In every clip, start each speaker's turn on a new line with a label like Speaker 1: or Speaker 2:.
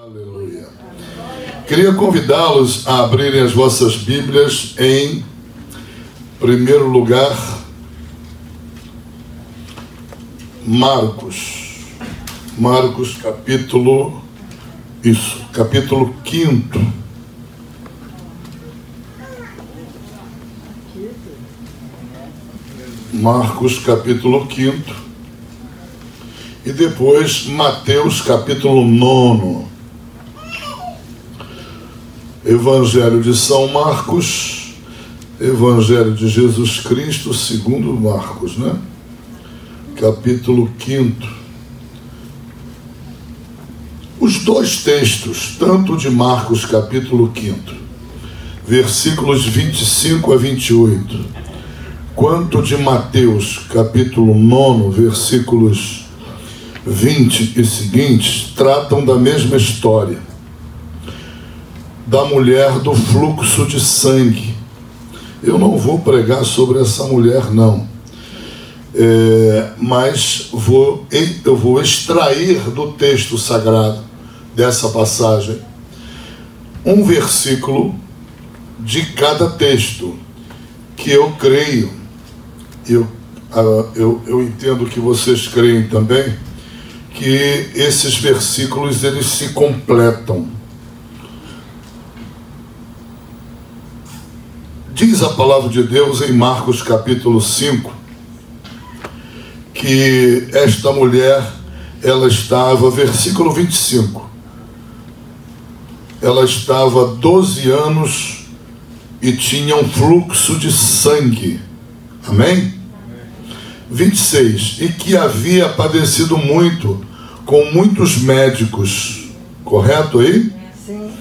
Speaker 1: Aleluia. Queria convidá-los a abrirem as vossas Bíblias em primeiro lugar, Marcos capítulo 5. Marcos capítulo 5 e depois Mateus capítulo 9. Evangelho de São Marcos, Evangelho de Jesus Cristo segundo Marcos, né? Capítulo 5. Os dois textos, tanto de Marcos capítulo 5, versículos 25 a 28, quanto de Mateus capítulo 9, versículos 20 e seguintes, tratam da mesma história, da mulher do fluxo de sangue. Eu não vou pregar sobre essa mulher, não. Mas eu vou extrair do texto sagrado dessa passagem um versículo de cada texto que eu creio, eu entendo que vocês creem também, que esses versículos eles se completam. Diz a palavra de Deus em Marcos capítulo 5 que esta mulher, ela estava, versículo 25, ela estava 12 anos e tinha um fluxo de sangue. Amém? 26, e que havia padecido muito com muitos médicos. Correto aí? Sim.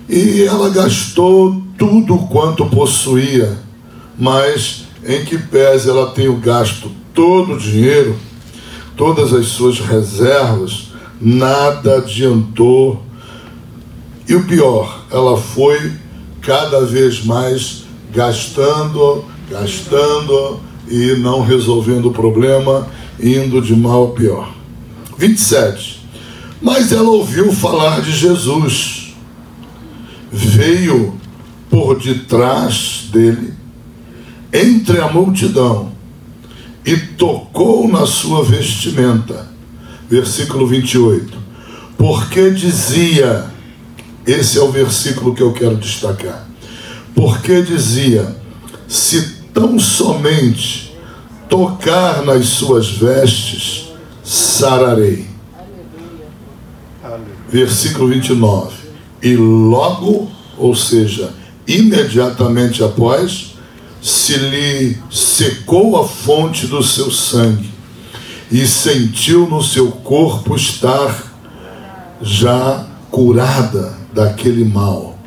Speaker 1: E ela gastou tudo quanto possuía, mas em que pese ela tenha gasto todo o dinheiro, todas as suas reservas, nada adiantou. E o pior, ela foi cada vez mais gastando e não resolvendo o problema, indo de mal a pior. 27. Mas ela ouviu falar de Jesus, veio por detrás dele, entre a multidão, e tocou na sua vestimenta. Versículo 28. Porque dizia, esse é o versículo que eu quero destacar, porque dizia, se tão somente tocar nas suas vestes, sararei. Versículo 29. E logo, ou seja, imediatamente após, se lhe secou a fonte do seu sangue e sentiu no seu corpo estar já curada daquele mal.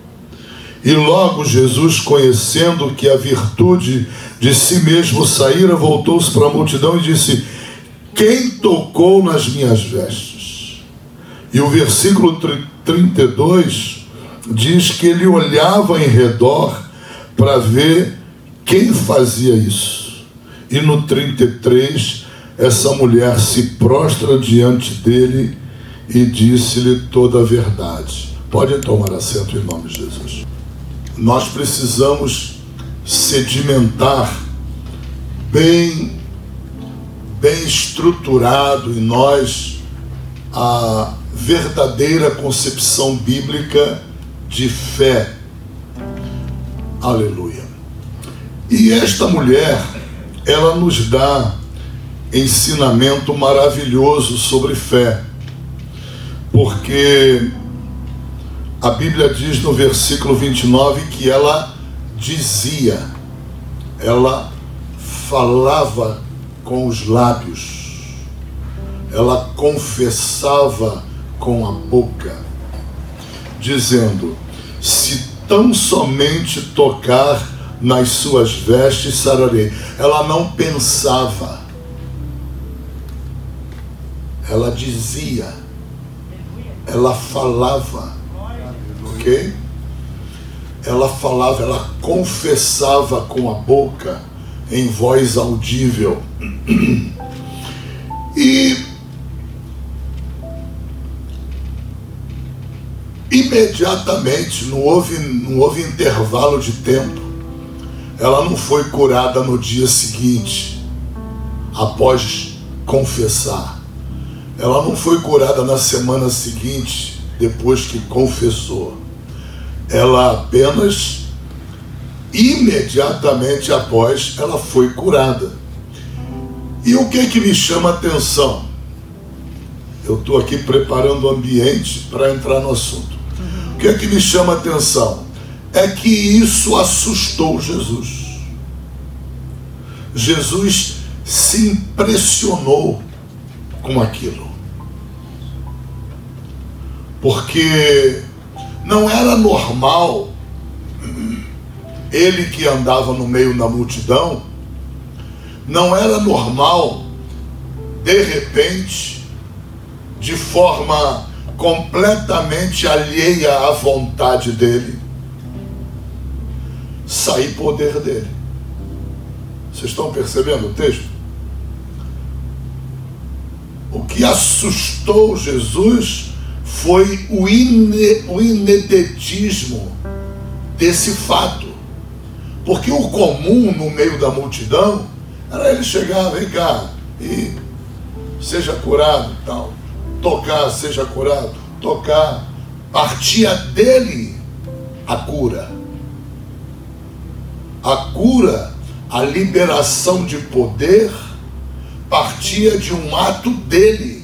Speaker 1: E logo Jesus, conhecendo que a virtude de si mesmo saíra, voltou-se para a multidão e disse: quem tocou nas minhas vestes? E o versículo 32 diz que ele olhava em redor para ver quem fazia isso. E no 33, essa mulher se prostra diante dele e disse-lhe toda a verdade. Podem tomar assento em nome de Jesus. Nós precisamos sedimentar bem estruturado em nós a verdadeira concepção bíblica de fé. Aleluia. E esta mulher, ela nos dá ensinamento maravilhoso sobre fé, porque a Bíblia diz no versículo 29 que ela dizia, ela falava com os lábios, ela confessava com a boca, dizendo: se tão somente tocar nas suas vestes, sararei. Ela não pensava, ela dizia, ela falava, ok? Ela falava, ela confessava com a boca, em voz audível. E imediatamente, não houve intervalo de tempo. Ela não foi curada no dia seguinte, após confessar. Ela não foi curada na semana seguinte, depois que confessou. Ela apenas, imediatamente após, ela foi curada. E o que me chama a atenção? Eu estou aqui preparando o ambiente para entrar no assunto. O que me chama a atenção? É que isso assustou Jesus. Jesus se impressionou com aquilo. Porque não era normal ele que andava no meio da multidão, não era normal, de repente, de forma completamente alheia à vontade dele, sair poder dele. Vocês estão percebendo o texto? O que assustou Jesus foi o ineditismo desse fato. Porque o comum no meio da multidão era ele chegar, vem cá, e seja curado, tal. Tocar, seja curado, tocar. Partia dele a cura. A cura, a liberação de poder, partia de um ato dele.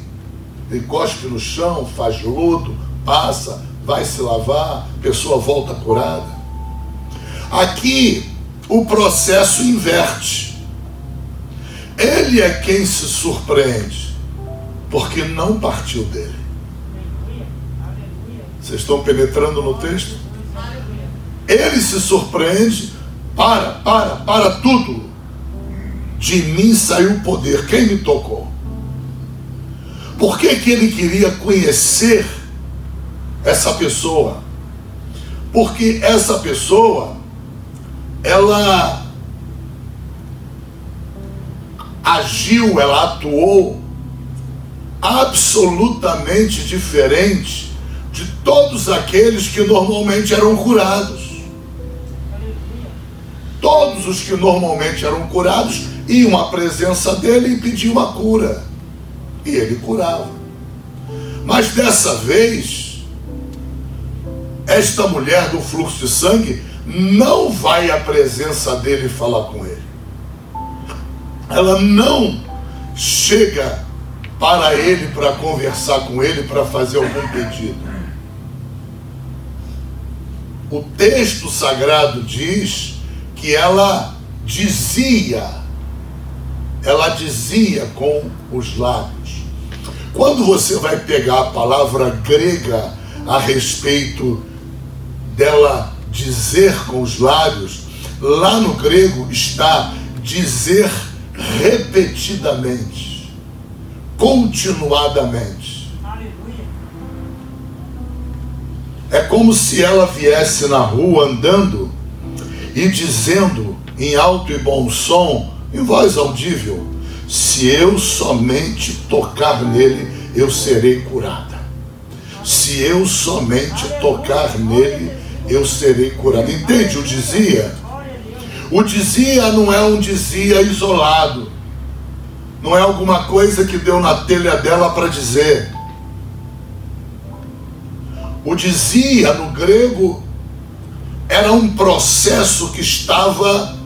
Speaker 1: Ele cospe no chão, faz lodo, passa, vai se lavar, a pessoa volta curada. Aqui o processo inverte. Ele é quem se surpreende, porque não partiu dele. Vocês estão penetrando no texto? Ele se surpreende. Para tudo. De mim saiu o poder. Quem me tocou? Por que ele queria conhecer essa pessoa? Porque essa pessoa, ela agiu, ela atuou absolutamente diferente de todos aqueles que normalmente eram curados. Todos os que normalmente eram curados iam à presença dele e pediam a cura. E ele curava. Mas dessa vez, esta mulher do fluxo de sangue não vai à presença dele falar com ele. Ela não chega para ele, para conversar com ele, para fazer algum pedido. O texto sagrado diz que ela dizia com os lábios. Quando você vai pegar a palavra grega a respeito dela dizer com os lábios, lá no grego está dizer repetidamente, continuadamente. É como se ela viesse na rua andando e dizendo em alto e bom som, em voz audível: se eu somente tocar nele, eu serei curada. Se eu somente tocar nele, eu serei curada. Entende? O dizia. O dizia não é um dizia isolado. Não é alguma coisa que deu na telha dela para dizer. O dizia no grego era um processo que estava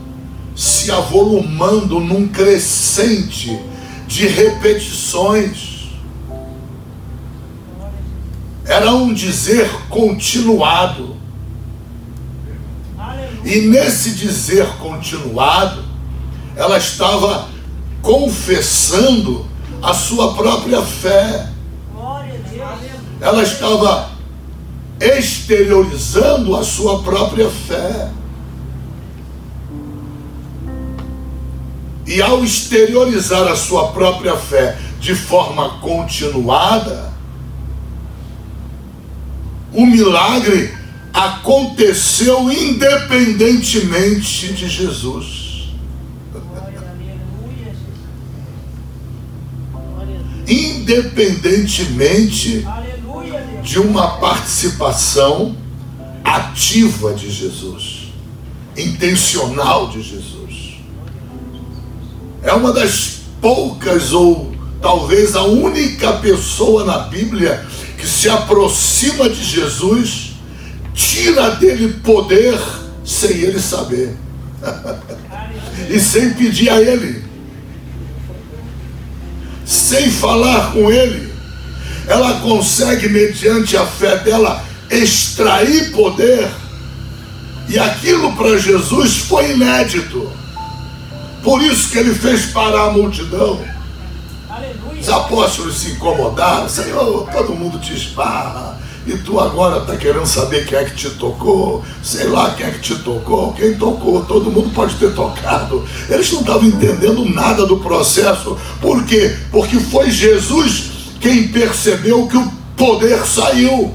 Speaker 1: se avolumando num crescente de repetições. Era um dizer continuado. E nesse dizer continuado, ela estava confessando a sua própria fé. Ela estava exteriorizando a sua própria fé. E ao exteriorizar a sua própria fé de forma continuada, o milagre aconteceu independentemente de Jesus. Independentemente de uma participação ativa de Jesus, intencional de Jesus. É uma das poucas, ou talvez a única pessoa na Bíblia que se aproxima de Jesus, tira dele poder sem ele saber e sem pedir a ele, sem falar com ele. Ela consegue, mediante a fé dela, extrair poder, e aquilo para Jesus foi inédito. Por isso que ele fez parar a multidão. Os apóstolos se incomodaram. Senhor, todo mundo te esbarra, e tu agora está querendo saber quem é que te tocou. Sei lá quem é que te tocou. Quem tocou, todo mundo pode ter tocado. Eles não estavam entendendo nada do processo. Por quê? Porque foi Jesus quem percebeu que o poder saiu.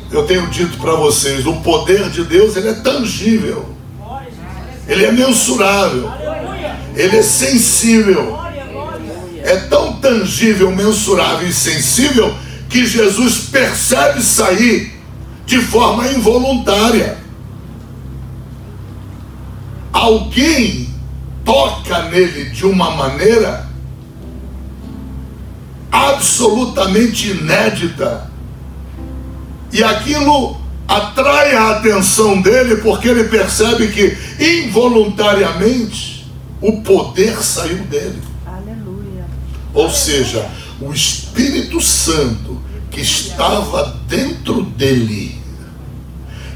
Speaker 1: Eu tenho dito para vocês, o poder de Deus, ele é tangível, ele é mensurável, ele é sensível. É tão tangível, mensurável e sensível que Jesus percebe sair de forma involuntária. Alguém toca nele de uma maneira absolutamente inédita, e aquilo atrai a atenção dele, porque ele percebe que involuntariamente o poder saiu dele.
Speaker 2: Aleluia.
Speaker 1: Ou seja, o Espírito Santo que estava dentro dele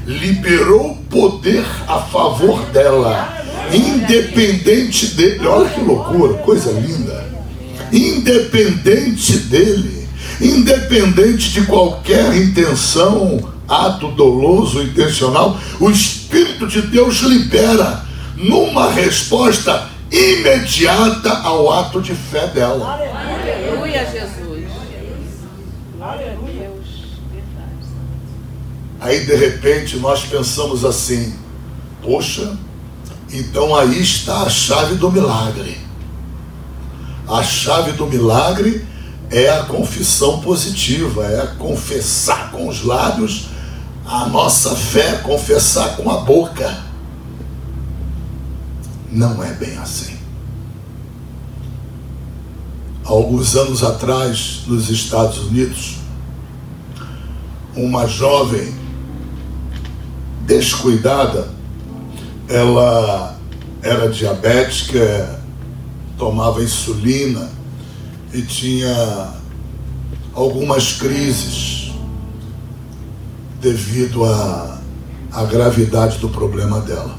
Speaker 1: liberou poder a favor dela, independente dele. Olha que loucura, coisa linda. Independente dele, independente de qualquer intenção, ato doloso, intencional, o Espírito de Deus libera numa resposta imediata ao ato de fé dela.
Speaker 2: Aleluia, Jesus. Aleluia.
Speaker 1: Aí de repente nós pensamos assim: poxa, então aí está a chave do milagre. A chave do milagre é a confissão positiva, é confessar com os lábios a nossa fé, confessar com a boca. Não é bem assim. Há alguns anos atrás, nos Estados Unidos, uma jovem descuidada, ela era diabética, tomava insulina e tinha algumas crises devido à gravidade do problema dela.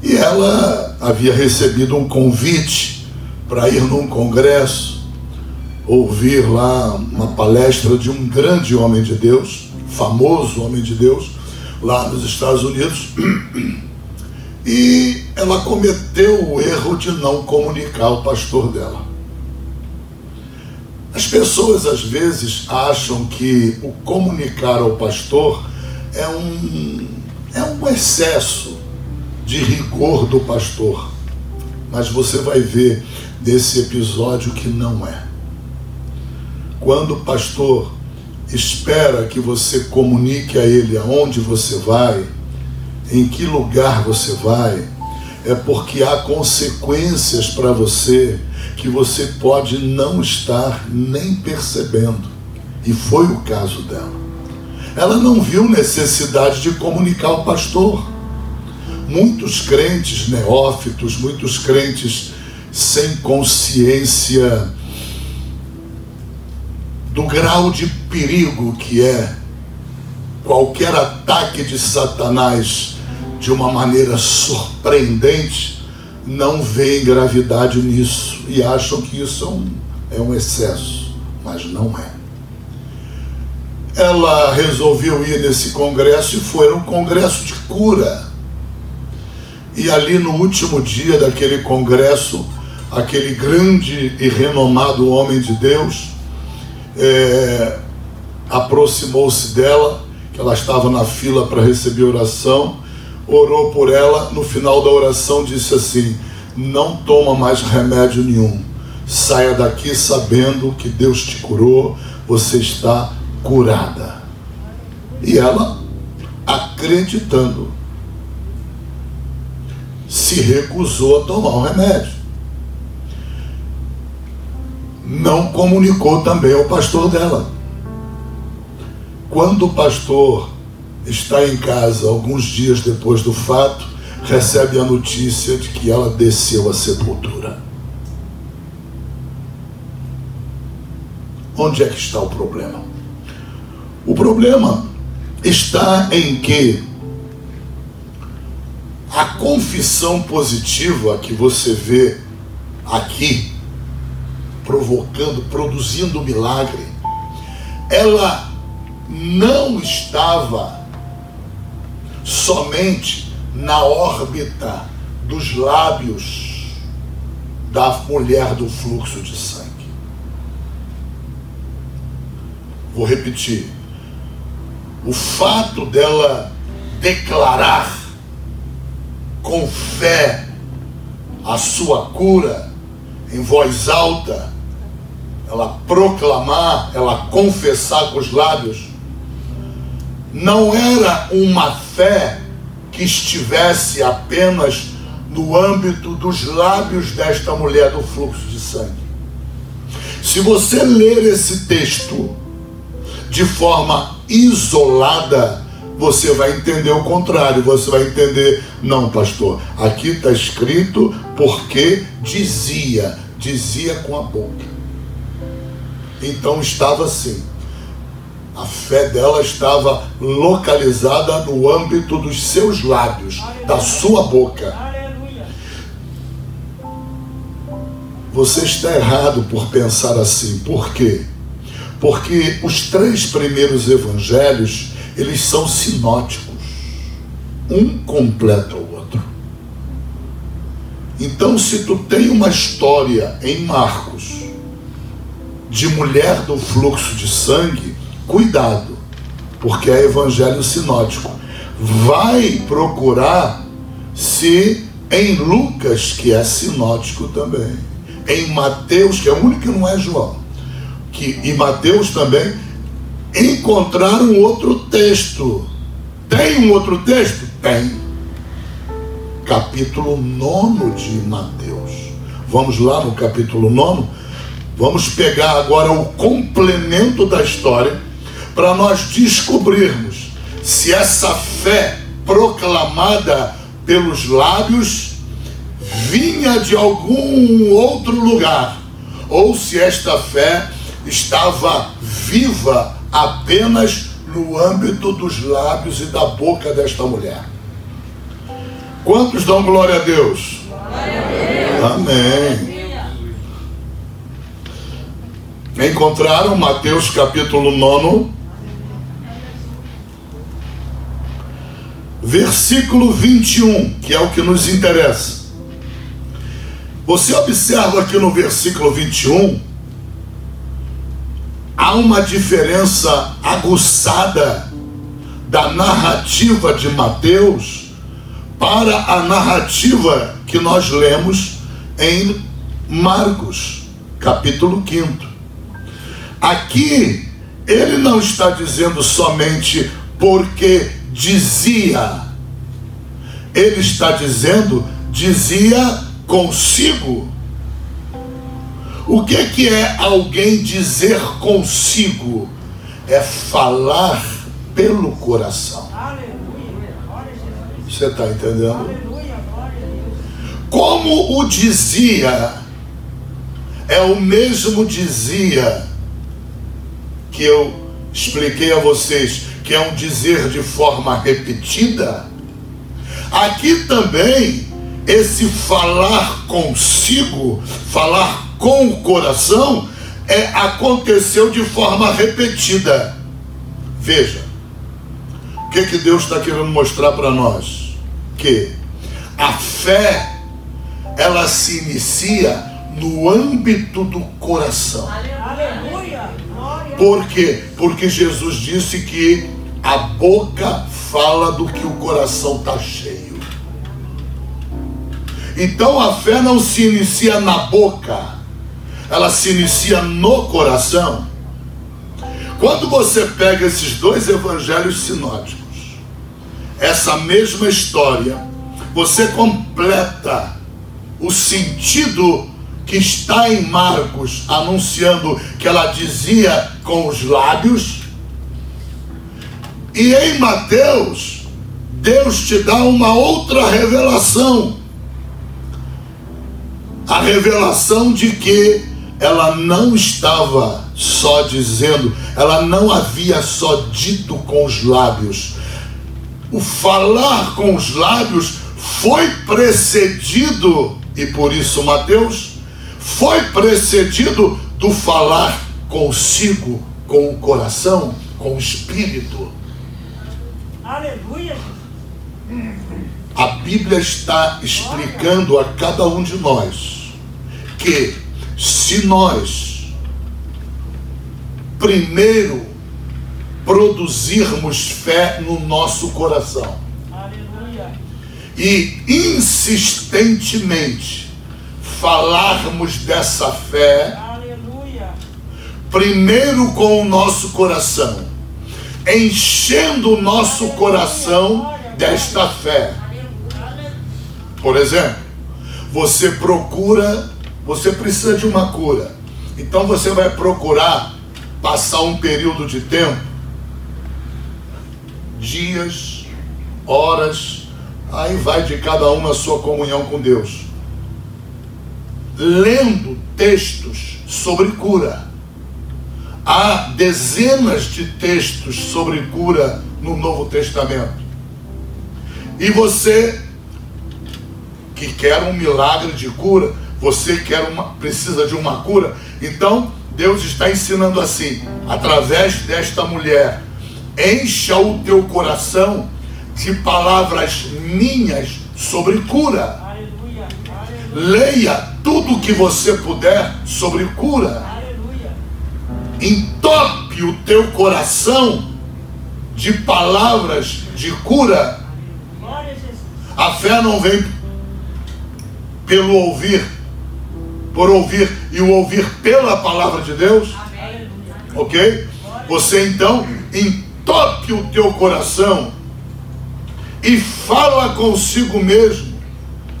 Speaker 1: E ela havia recebido um convite para ir num congresso, ouvir lá uma palestra de um grande homem de Deus, famoso homem de Deus, lá nos Estados Unidos. E ela cometeu o erro de não comunicar ao pastor dela. As pessoas às vezes acham que o comunicar ao pastor é um excesso de rigor do pastor. Mas você vai ver nesse episódio que não é. Quando o pastor espera que você comunique a ele aonde você vai, em que lugar você vai, é porque há consequências para você que você pode não estar nem percebendo. E foi o caso dela. Ela não viu necessidade de comunicar ao pastor. Muitos crentes neófitos, muitos crentes sem consciência do grau de perigo que é qualquer ataque de Satanás de uma maneira surpreendente, não veem gravidade nisso e acham que isso é um excesso, mas não é. Ela resolveu ir nesse congresso e foi um congresso de cura. E ali no último dia daquele congresso, aquele grande e renomado homem de Deus aproximou-se dela, que ela estava na fila para receber oração, orou por ela. No final da oração disse assim: não toma mais remédio nenhum, saia daqui sabendo que Deus te curou, você está curada. E ela, acreditando, se recusou a tomar o remédio. Não comunicou também ao pastor dela. Quando o pastor está em casa, alguns dias depois do fato, recebe a notícia de que ela desceu à sepultura. Onde é que está o problema? O problema está em que a confissão positiva que você vê aqui, produzindo milagre, ela não estava somente na órbita dos lábios da mulher do fluxo de sangue. Vou repetir. O fato dela declarar com fé a sua cura em voz alta, ela proclamar, ela confessar com os lábios, não era uma fé que estivesse apenas no âmbito dos lábios desta mulher do fluxo de sangue. Se você ler esse texto de forma isolada, você vai entender o contrário. Você vai entender, não, pastor, aqui está escrito porque dizia com a boca. Então estava assim. A fé dela estava localizada no âmbito dos seus lábios, da sua boca. Você está errado por pensar assim. Por quê? Porque os 3 primeiros evangelhos, eles são sinóticos. Um completa o outro. Então, se tu tem uma história em Marcos de mulher do fluxo de sangue, cuidado, porque é evangelho sinótico. Vai procurar se em Lucas, que é sinótico também, em Mateus, que é o único que não é João, e Mateus também, encontrar um outro texto. Tem um outro texto? Tem. Capítulo 9 de Mateus. Vamos lá no capítulo 9. Vamos pegar agora o complemento da história para nós descobrirmos se essa fé proclamada pelos lábios vinha de algum outro lugar, ou se esta fé estava viva apenas no âmbito dos lábios e da boca desta mulher. Quantos dão glória a Deus? Glória a Deus. Amém. Encontraram Mateus capítulo 9, versículo 21, que é o que nos interessa. Você observa aqui no versículo 21, há uma diferença aguçada da narrativa de Mateus para a narrativa que nós lemos em Marcos, capítulo 5. Aqui, ele não está dizendo somente porque dizia. Ele está dizendo, dizia consigo. O que é alguém dizer consigo? É falar pelo coração. Você está entendendo? Como o dizia é o mesmo dizia que eu expliquei a vocês, que é um dizer de forma repetida. Aqui também, esse falar consigo, falar com o coração, aconteceu de forma repetida. Veja, o que Deus está querendo mostrar para nós? Que a fé, ela se inicia no âmbito do coração.
Speaker 2: Aleluia.
Speaker 1: Por quê? Porque Jesus disse que a boca fala do que o coração está cheio. Então a fé não se inicia na boca. ela se inicia no coração. Quando você pega esses dois evangelhos sinóticos, essa mesma história, você completa o sentido que está em Marcos, anunciando que ela dizia com os lábios, e em Mateus, Deus te dá uma outra revelação. A revelação de que ela não estava só dizendo, ela não havia só dito com os lábios. O falar com os lábios foi precedido, e por isso Mateus, foi precedido do falar consigo, com o coração, com o espírito.
Speaker 3: Aleluia.
Speaker 1: A Bíblia está explicando a cada um de nós que se nós primeiro produzirmos fé no nosso coração,
Speaker 3: aleluia,
Speaker 1: e insistentemente falarmos dessa fé,
Speaker 3: aleluia,
Speaker 1: primeiro com o nosso coração, enchendo o nosso coração desta fé. Por exemplo, você precisa de uma cura, então você vai procurar passar um período de tempo, dias, horas, aí vai de cada um na sua comunhão com Deus, lendo textos sobre cura. Há dezenas de textos sobre cura no Novo Testamento. E você que quer um milagre de cura, você precisa de uma cura, então Deus está ensinando assim, através desta mulher: encha o teu coração de palavras minhas sobre cura.
Speaker 3: aleluia, aleluia,
Speaker 1: Leia tudo o que você puder sobre cura.
Speaker 3: aleluia,
Speaker 1: Entope o teu coração de palavras de cura.
Speaker 3: glória a Jesus,
Speaker 1: A fé não vem pelo ouvir, por ouvir, e o ouvir pela palavra de Deus.
Speaker 3: aleluia,
Speaker 1: Ok? Você então entope o teu coração e fala consigo mesmo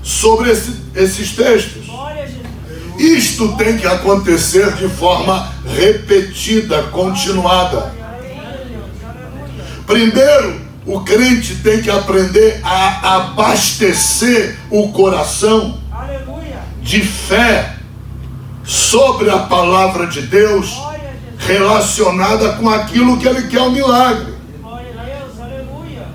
Speaker 1: sobre esses textos.
Speaker 3: glória a Jesus,
Speaker 1: Isto tem que acontecer de forma repetida, continuada. Primeiro, o crente tem que aprender a abastecer o coração
Speaker 3: aleluia,
Speaker 1: de fé sobre a palavra de Deus,
Speaker 3: glória a Jesus,
Speaker 1: relacionada com aquilo que ele quer, o milagre.
Speaker 3: glória a Deus, aleluia,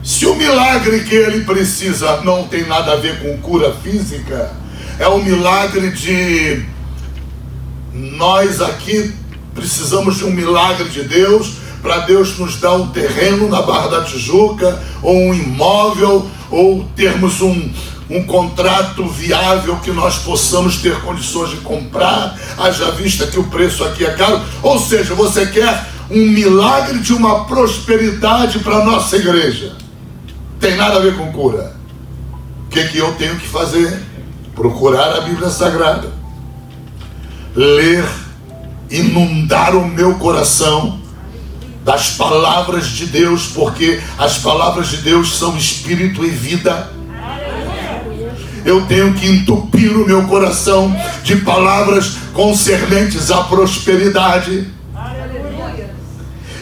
Speaker 1: Se o milagre que ele precisa não tem nada a ver com cura física, é o milagre de nós aqui precisamos de um milagre de Deus, para Deus nos dar um terreno na Barra da Tijuca, ou um imóvel, ou termos um contrato viável que nós possamos ter condições de comprar, haja vista que o preço aqui é caro. Ou seja, você quer um milagre de uma prosperidade para a nossa igreja. Tem nada a ver com cura. O que eu tenho que fazer? Procurar a Bíblia Sagrada, ler, inundar o meu coração das palavras de Deus, porque as palavras de Deus são espírito e vida. Eu tenho que entupir o meu coração de palavras concernentes à prosperidade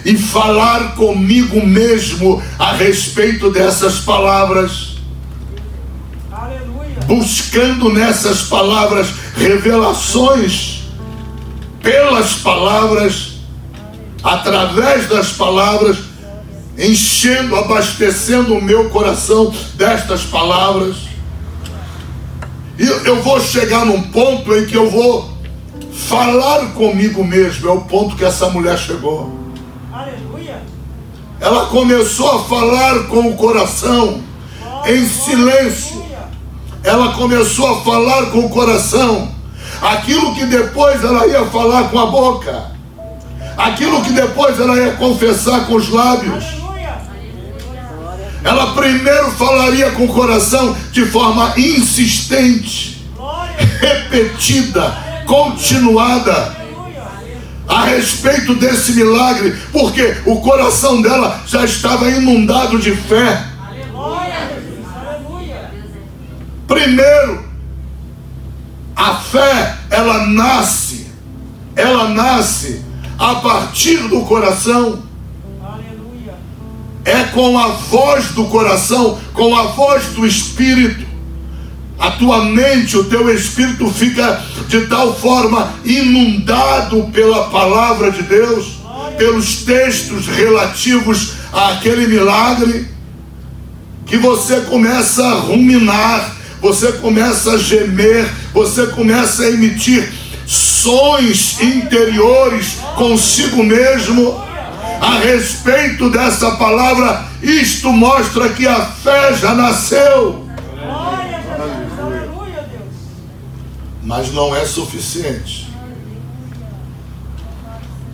Speaker 1: e falar comigo mesmo a respeito dessas palavras,
Speaker 3: aleluia,
Speaker 1: buscando nessas palavras revelações pelas palavras, através das palavras, enchendo, abastecendo o meu coração destas palavras. E eu vou chegar num ponto em que eu vou falar comigo mesmo. É o ponto que essa mulher chegou.
Speaker 3: aleluia,
Speaker 1: Ela começou a falar com o coração em silêncio. Ela começou a falar com o coração aquilo que depois ela ia falar com a boca, aquilo que depois ela ia confessar com os lábios.
Speaker 3: aleluia,
Speaker 1: Ela primeiro falaria com o coração de forma insistente,
Speaker 3: glória
Speaker 1: repetida, continuada a respeito desse milagre, porque o coração dela já estava inundado de fé. Primeiro, a fé, ela nasce a partir do coração. É com a voz do coração, com a voz do Espírito. A tua mente, o teu espírito fica de tal forma inundado pela palavra de Deus, pelos textos relativos àquele milagre, que você começa a ruminar, você começa a gemer, você começa a emitir sons interiores consigo mesmo a respeito dessa palavra. Isto mostra que a fé já nasceu. Mas não é suficiente.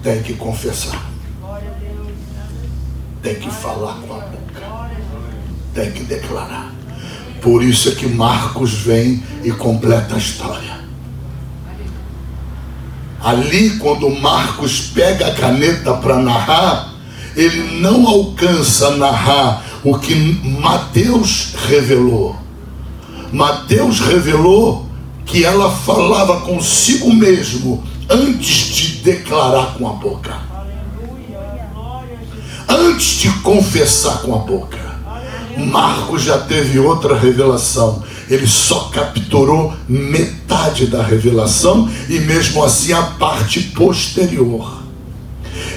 Speaker 1: Tem que confessar. Tem que falar com a boca. Tem que declarar. Por isso é que Marcos vem e completa a história. Ali, quando Marcos pega a caneta para narrar, ele não alcança narrar o que Mateus revelou. Mateus revelou que ela falava consigo mesmo antes de declarar com a boca, antes de confessar com a boca. Marcos já teve outra revelação. Ele só capturou metade da revelação, e mesmo assim a parte posterior.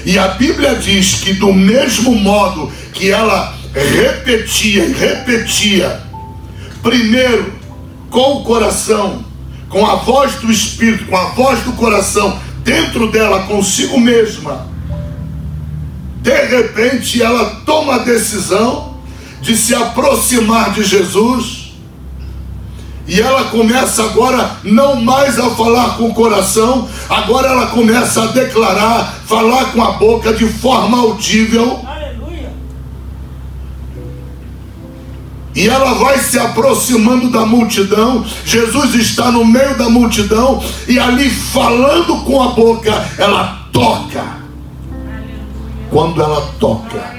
Speaker 1: E a Bíblia diz que do mesmo modo que ela repetia e repetia, primeiro com o coração, com a voz do Espírito, com a voz do coração dentro dela, consigo mesma, de repente ela toma a decisão de se aproximar de Jesus, e ela começa agora não mais a falar com o coração, agora ela começa a declarar, falar com a boca de forma audível. E ela vai se aproximando da multidão. Jesus está no meio da multidão, e ali falando com a boca, ela toca. Quando ela toca,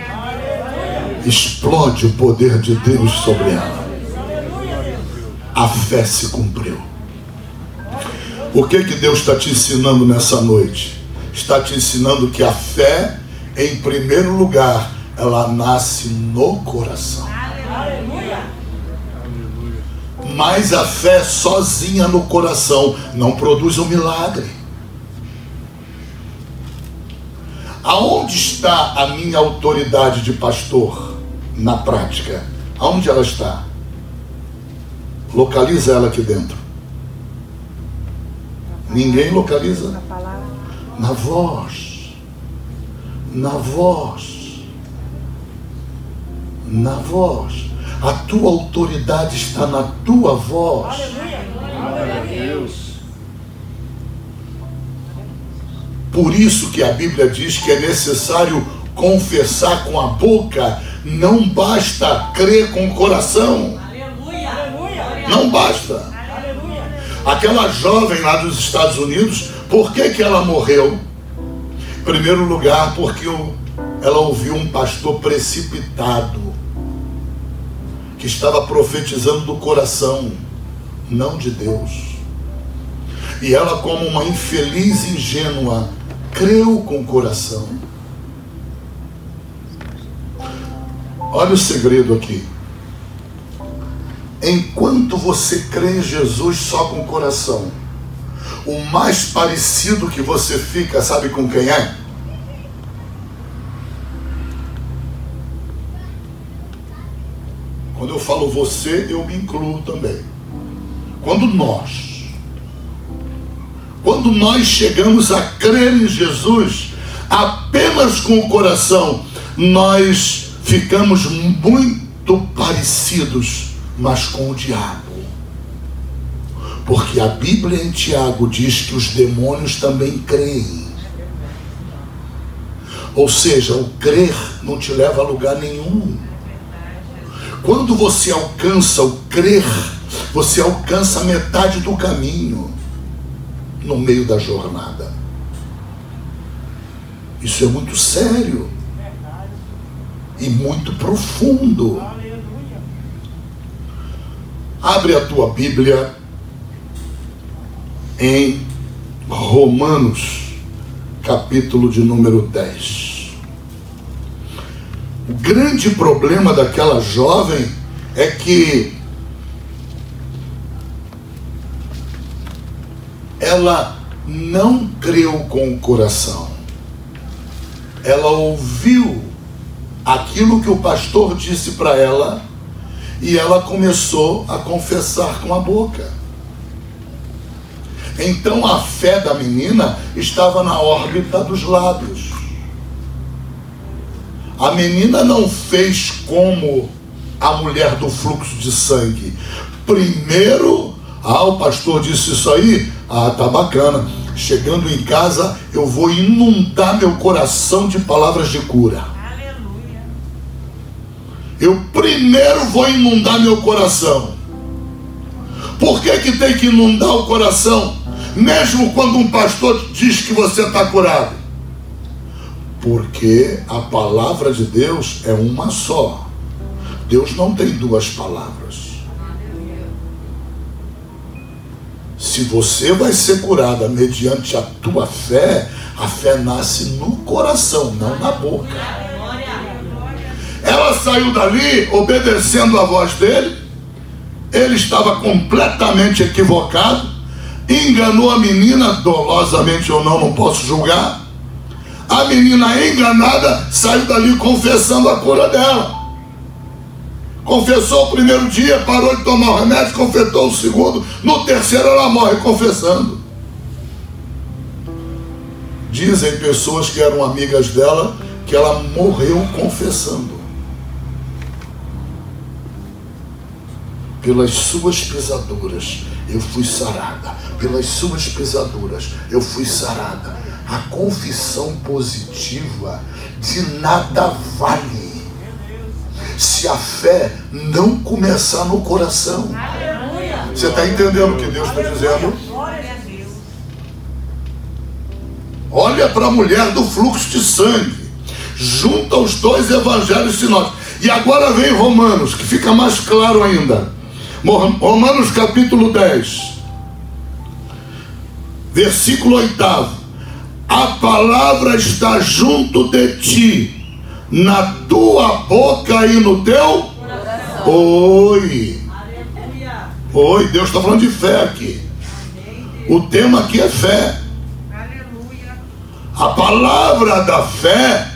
Speaker 1: explode o poder de Deus sobre ela. A fé se cumpriu. O que Deus está te ensinando nessa noite? Está te ensinando que a fé, em primeiro lugar, ela nasce no coração. Mas a fé sozinha no coração não produz um milagre. Aonde está a minha autoridade de pastor na prática? Aonde ela está? Localiza ela aqui dentro. Ninguém localiza? Na voz. Na voz. Na voz. A tua autoridade está na tua voz. Por isso que a Bíblia diz que é necessário confessar com a boca. Não basta crer com o coração. Não basta. Aquela jovem lá dos Estados Unidos, por que ela morreu? Em primeiro lugar, porque ela ouviu um pastor precipitado, que estava profetizando do coração, não de Deus. E ela, como uma infeliz ingênua, creu com o coração. Olha o segredo aqui. Enquanto você crê em Jesus só com o coração, o mais parecido que você fica, sabe com quem é? Quando eu falo você, eu me incluo também. Quando nós chegamos a crer em Jesus apenas com o coração, nós ficamos muito parecidos, mas com o diabo. Porque a Bíblia em Tiago diz que os demônios também creem. Ou seja, o crer não te leva a lugar nenhum. Quando você alcança o crer, você alcança metade do caminho. no meio da jornada. Isso é muito sério e muito profundo. Abre a tua Bíblia em Romanos, capítulo de número 10. O grande problema daquela jovem é que ela não creu com o coração. Ela ouviu aquilo que o pastor disse para ela e ela começou a confessar com a boca. Então a fé da menina estava na órbita dos lábios. A menina não fez como a mulher do fluxo de sangue. Primeiro, o pastor disse isso aí, tá bacana. Chegando em casa, eu vou inundar meu coração de palavras de cura.
Speaker 3: Aleluia.
Speaker 1: Eu primeiro vou inundar meu coração. Por que tem que inundar o coração? Mesmo quando um pastor diz que você está curado. Porque a palavra de Deus é uma só. Deus não tem duas palavras. Se você vai ser curada mediante a tua fé, a fé nasce no coração, não na boca. Ela saiu dali obedecendo a voz dele. Ele estava completamente equivocado. Enganou a menina, dolosamente ou não posso julgar. A menina enganada saiu dali confessando a cura dela. Confessou o primeiro dia, parou de tomar o remédio, confessou o segundo, no terceiro ela morre confessando. Dizem pessoas que eram amigas dela que ela morreu confessando. Pelas suas pisaduras eu fui sarada. Pelas suas pisaduras eu fui sarada. A confissão positiva de nada vale se a fé não começar no coração.
Speaker 3: Aleluia.
Speaker 1: Você está entendendo o que Deus está dizendo?
Speaker 3: Glória a Deus.
Speaker 1: Olha para a mulher do fluxo de sangue. Junta os dois evangelhos sinóticos. E agora vem Romanos, que fica mais claro ainda. Romanos capítulo 10. Versículo 8. A palavra está junto de ti, na tua boca e no teu coração. Oi.
Speaker 3: Aleluia.
Speaker 1: Oi, Deus está falando de fé aqui. O tema aqui é fé.
Speaker 3: Aleluia.
Speaker 1: A palavra da fé,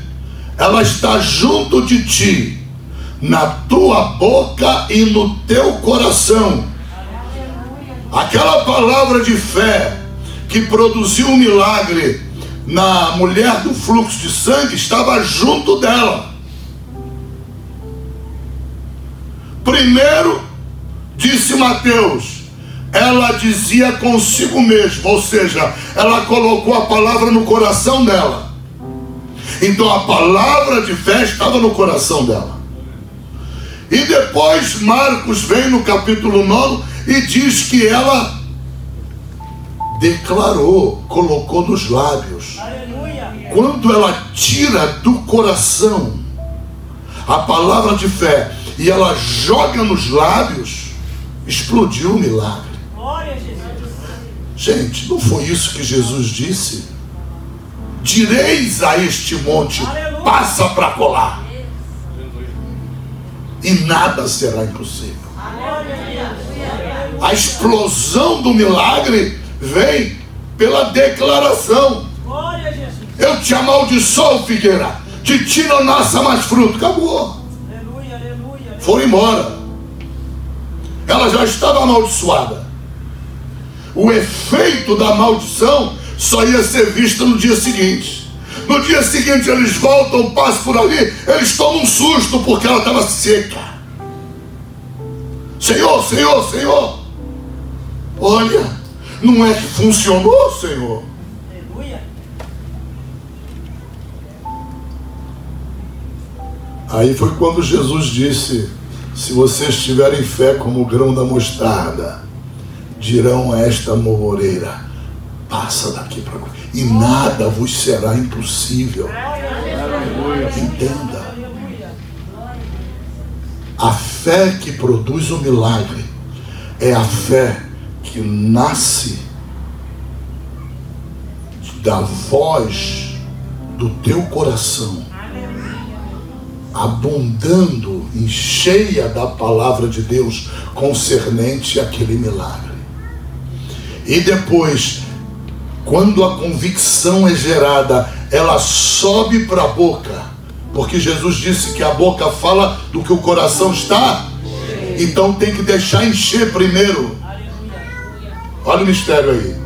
Speaker 1: ela está junto de ti, na tua boca e no teu coração. Aquela palavra de fé que produziu um milagre na mulher do fluxo de sangue estava junto dela. Primeiro, disse Mateus, ela dizia consigo mesma, ou seja, ela colocou a palavra no coração dela. Então a palavra de fé estava no coração dela. E depois Marcos vem no capítulo 9 e diz que ela declarou, colocou nos lábios.
Speaker 3: Aleluia.
Speaker 1: Quando ela tira do coração a palavra de fé e ela joga nos lábios, explodiu o milagre.
Speaker 3: Glória a Jesus.
Speaker 1: Gente, não foi isso que Jesus disse? Direis a este monte, passa para colar, e nada será impossível. A explosão do milagre vem pela declaração.
Speaker 3: Glória a Jesus.
Speaker 1: Eu te amaldiçoo, figueira, de ti não nasça mais fruto. Acabou.
Speaker 3: Aleluia, aleluia.
Speaker 1: Foi embora. Ela já estava amaldiçoada. O efeito da maldição só ia ser visto no dia seguinte. No dia seguinte eles voltam, passam por ali, eles tomam um susto porque ela estava seca. Senhor, Senhor, Senhor, olha, não é que funcionou, Senhor?
Speaker 3: Aleluia.
Speaker 1: Aí foi quando Jesus disse: se vocês tiverem fé como o grão da mostarda, dirão a esta moreira, passa daqui para lá. E nada vos será impossível. Entenda. A fé que produz o milagre é a fé que nasce da voz do teu coração, abundando em cheia da palavra de Deus concernente àquele milagre. E depois, quando a convicção é gerada, ela sobe para a boca, porque Jesus disse que a boca fala do que o coração está. Então tem que deixar encher primeiro. Olha o mistério aí.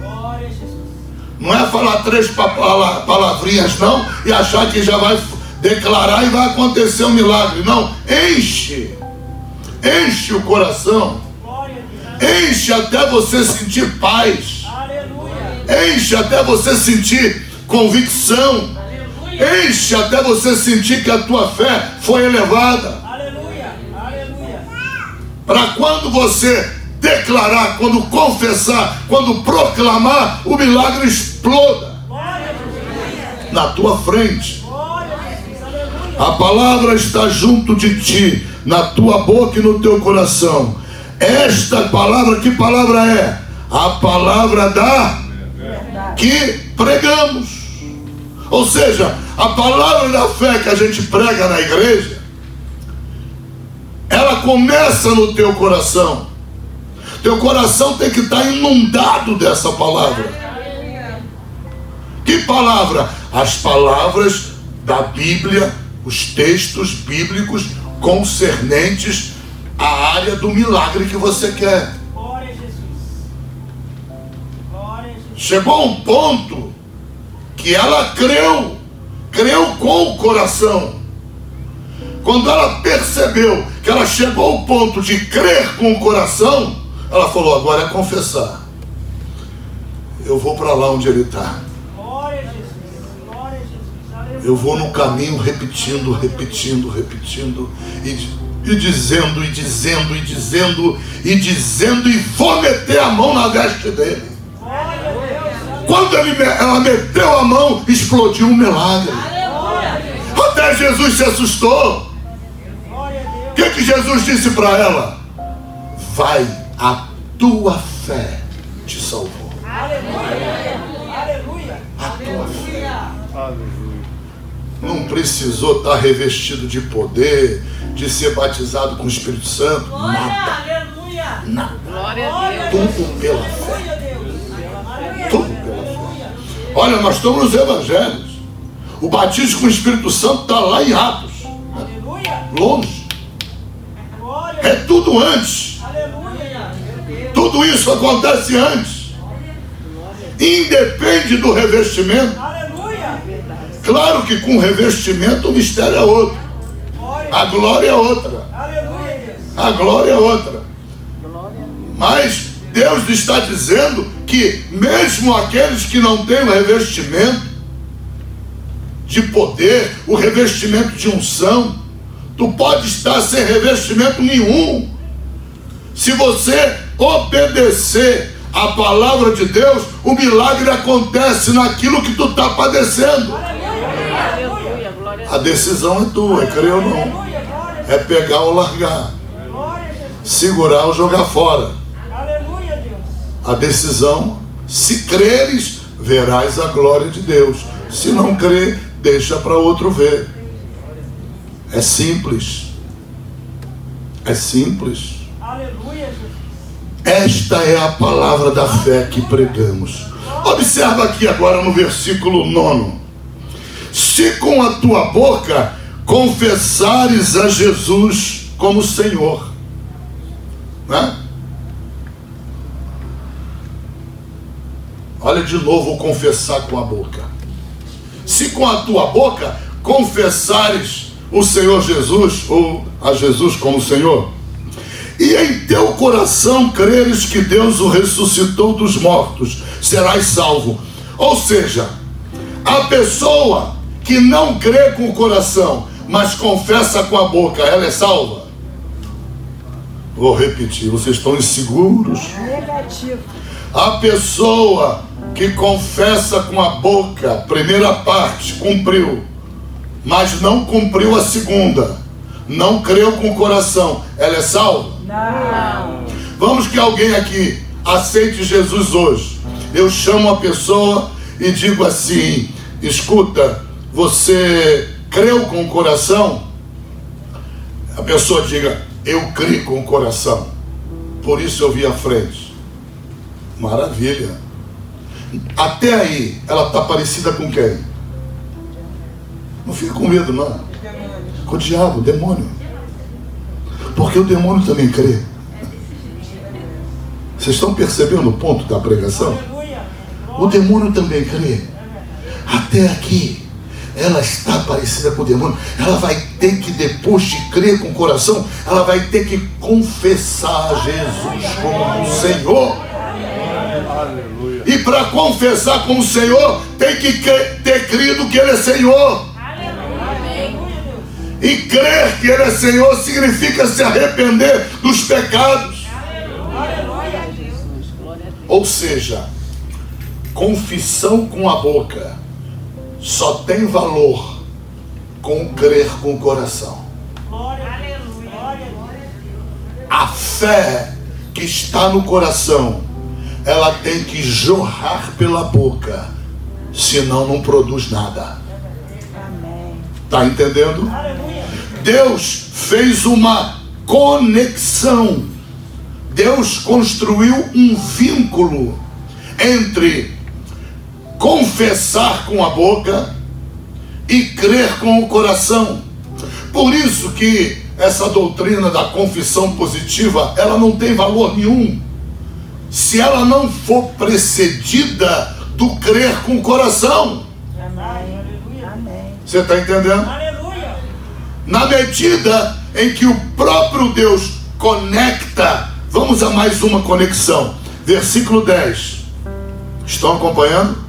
Speaker 1: Não é falar 3 palavrinhas não e achar que já vai declarar e vai acontecer um milagre. Não, enche o coração, enche até você sentir paz, enche até você sentir convicção, enche até você sentir que a tua fé foi elevada, para quando você declarar, quando confessar, quando proclamar, o milagre exploda na tua frente. A palavra está junto de ti, na tua boca e no teu coração. Esta palavra, que palavra é? A palavra da que pregamos. Ou seja, a palavra da fé que a gente prega na igreja, ela começa no teu coração. Teu coração tem que estar inundado dessa palavra. Que palavra? As palavras da Bíblia, os textos bíblicos concernentes à área do milagre que você quer. Chegou a um ponto que ela creu com o coração. Quando ela percebeu que ela chegou ao ponto de crer com o coração, ela falou: agora é confessar. Eu vou para lá onde ele está. Eu vou no caminho repetindo e vou meter a mão na veste dele. Quando ela meteu a mão, explodiu um milagre. Até Jesus se assustou. O que Jesus disse para ela? Vai, a tua fé te salvou. A tua fé. Não precisou estar revestido de poder, de ser batizado com o Espírito Santo. Nada. Nada. Tudo pela fé. Tudo pela fé. Olha, nós estamos nos evangelhos. O batismo com o Espírito Santo está lá em Atos. Longe. É tudo antes. Tudo isso acontece antes. Independe do revestimento. Claro que com revestimento o mistério é outro. A glória é outra. A glória é outra. Mas Deus está dizendo que mesmo aqueles que não têm o revestimento de poder, o revestimento de unção, tu pode estar sem revestimento nenhum. Se você obedecer a palavra de Deus, o milagre acontece naquilo que tu está padecendo. A decisão é tua, é crer ou não. É pegar ou largar. Segurar ou jogar fora. A decisão, se creres, verás a glória de Deus. Se não crer, deixa para outro ver. É simples. É simples. Esta é a palavra da fé que pregamos. Observa aqui agora no versículo 9. Se com a tua boca confessares a Jesus como Senhor, né? Olha de novo o confessar com a boca. Se com a tua boca confessares o Senhor Jesus, ou a Jesus como Senhor, e em teu coração creres que Deus o ressuscitou dos mortos, serás salvo. Ou seja, a pessoa que não crê com o coração, mas confessa com a boca, ela é salva? Vou repetir, vocês estão inseguros?
Speaker 2: Negativo.
Speaker 1: A pessoa que confessa com a boca, primeira parte, cumpriu, mas não cumpriu a segunda, não creu com o coração, ela é salva?
Speaker 2: Não.
Speaker 1: Vamos que alguém aqui aceite Jesus hoje. Eu chamo a pessoa e digo assim: escuta, você creu com o coração? A pessoa diga: eu criei com o coração, por isso eu vi à frente. Maravilha. Até aí, ela está parecida com quem? Não fica com medo, não. Com o diabo, o demônio. Porque o demônio também crê. Vocês estão percebendo o ponto da pregação? O demônio também crê. Até aqui, ela está parecida com o demônio. Ela vai ter que, depois de crer com o coração, ela vai ter que confessar Jesus como Senhor. E para confessar como Senhor, tem que ter crido que Ele é Senhor. E crer que Ele é Senhor significa se arrepender dos pecados. Ou seja, confissão com a boca só tem valor com crer com o coração. A fé que está no coração, ela tem que jorrar pela boca, senão não produz nada. Está entendendo? Deus fez uma conexão. Deus construiu um vínculo entre confessar com a boca e crer com o coração. Por isso que essa doutrina da confissão positiva, ela não tem valor nenhum se ela não for precedida do crer com o coração. Você está entendendo? Na medida em que o próprio Deus conecta, vamos a mais uma conexão. Versículo 10. Estão acompanhando?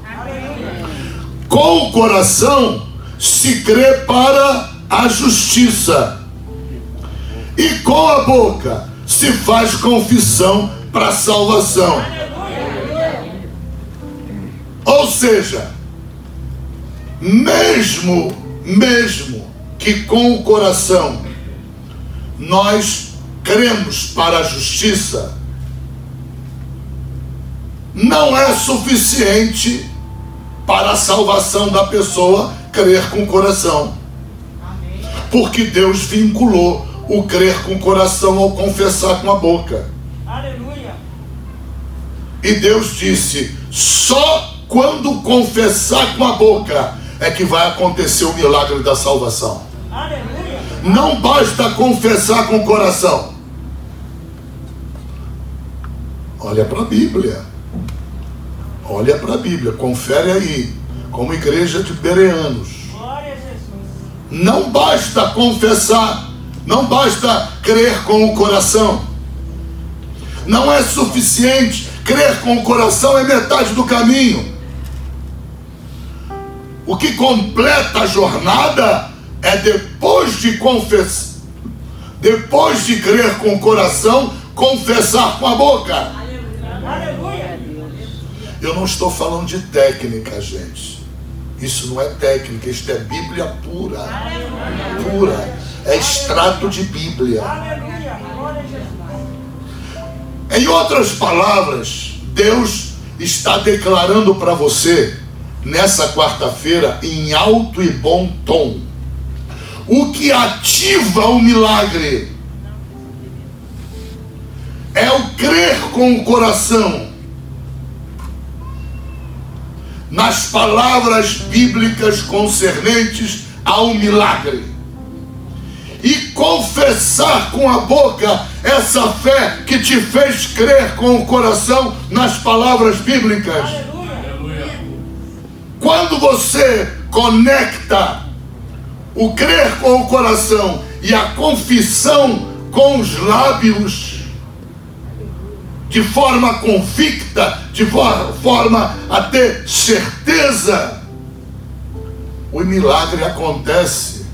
Speaker 1: Com o coração se crê para a justiça, e com a boca se faz confissão para a salvação. Ou seja, mesmo que com o coração nós cremos para a justiça, não é suficiente para a salvação da pessoa crer com o coração. Porque Deus vinculou o crer com o coração ao confessar com a boca.
Speaker 3: Aleluia.
Speaker 1: E Deus disse: só quando confessar com a boca é que vai acontecer o milagre da salvação.
Speaker 3: Aleluia.
Speaker 1: Não basta confessar com o coração. Olha para a Bíblia. Olha para a Bíblia, confere aí, como igreja de bereanos.
Speaker 3: Glória a Jesus.
Speaker 1: Não basta confessar, não basta crer com o coração. Não é suficiente. Crer com o coração é metade do caminho. O que completa a jornada é depois de confessar, depois de crer com o coração, confessar com a boca.
Speaker 3: Aleluia.
Speaker 1: Eu não estou falando de técnica, gente. Isso não é técnica, isto é Bíblia pura. Pura. É extrato de Bíblia.
Speaker 3: Aleluia. Glória a Jesus.
Speaker 1: Em outras palavras, Deus está declarando para você, nessa quarta-feira, em alto e bom tom, o que ativa o milagre é o crer com o coração nas palavras bíblicas concernentes ao milagre, e confessar com a boca essa fé que te fez crer com o coração nas palavras bíblicas.
Speaker 3: Aleluia.
Speaker 1: Quando você conecta o crer com o coração e a confissão com os lábios, de forma convicta, de forma a ter certeza, o milagre acontece,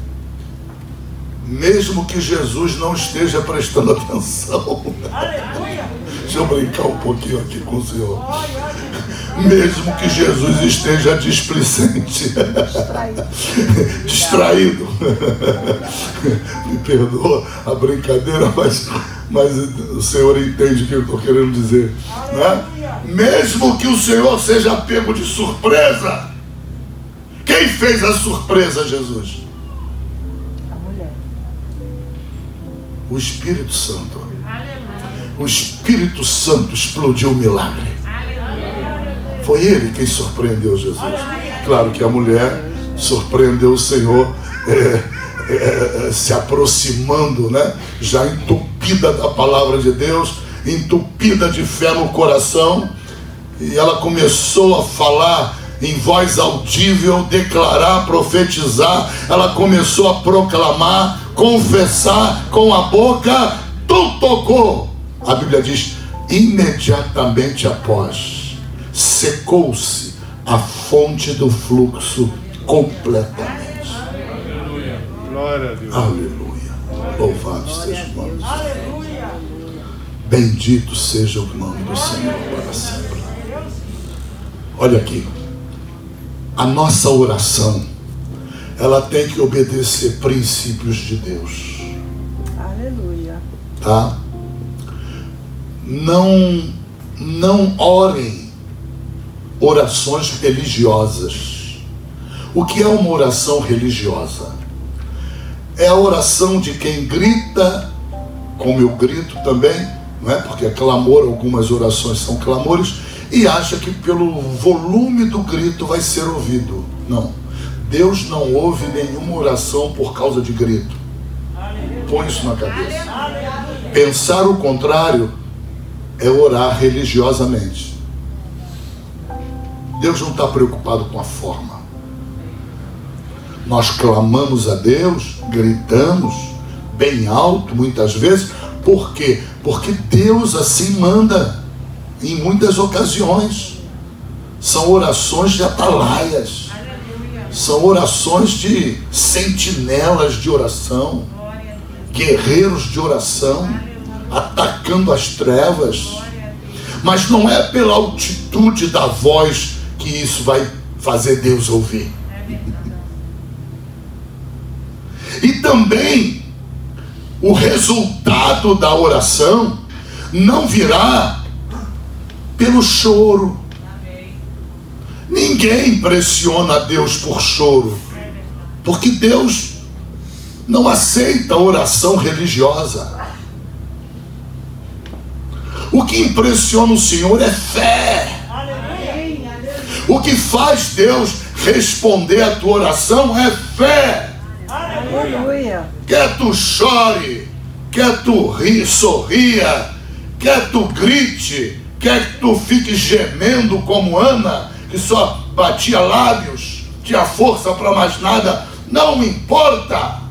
Speaker 1: mesmo que Jesus não esteja prestando atenção.
Speaker 3: Aleluia.
Speaker 1: Deixa eu brincar um pouquinho aqui com o Senhor. Mesmo que Jesus esteja displicente, distraído, me perdoa a brincadeira, mas o Senhor entende o que eu estou querendo dizer, né? Mesmo que o Senhor seja pego de surpresa, quem fez a surpresa, Jesus?
Speaker 2: A mulher.
Speaker 1: O Espírito Santo. O Espírito Santo explodiu o milagre. Foi ele quem surpreendeu Jesus. Claro que a mulher surpreendeu o Senhor se aproximando, né? Já entupida da palavra de Deus, entupida de fé no coração, e ela começou a falar em voz audível, declarar, profetizar. Ela começou a proclamar, confessar com a boca. Tudo tocou. A Bíblia diz: imediatamente após, secou-se a fonte do fluxo completamente.
Speaker 4: Aleluia. Glória a Deus.
Speaker 1: Aleluia. Louvado seja o nome do Senhor. Bendito seja o nome do Senhor para sempre. Olha aqui. A nossa oração, ela tem que obedecer princípios de Deus.
Speaker 2: Aleluia.
Speaker 1: Tá? Não orem orações religiosas. O que é uma oração religiosa? É a oração de quem grita, como eu grito também, não é? Porque é clamor, algumas orações são clamores, e acha que pelo volume do grito vai ser ouvido. Não. Deus não ouve nenhuma oração por causa de grito. Põe isso na cabeça. Pensar o contrário é orar religiosamente. Deus não está preocupado com a forma. Nós clamamos a Deus, gritamos bem alto muitas vezes. Por quê? Porque Deus assim manda em muitas ocasiões. São orações de atalaias, são orações de sentinelas de oração, guerreiros de oração, atacando as trevas. Mas não é pela altitude da voz que isso vai fazer Deus ouvir. E também o resultado da oração não virá pelo choro. Ninguém pressiona a Deus por choro, porque Deus não aceita oração religiosa. O que impressiona o Senhor é fé. O que faz Deus responder a tua oração é fé.
Speaker 2: Aleluia.
Speaker 1: Quer tu chore, quer tu sorria, quer tu grite, quer que tu fique gemendo como Ana, que só batia lábios, tinha força para mais nada, não importa.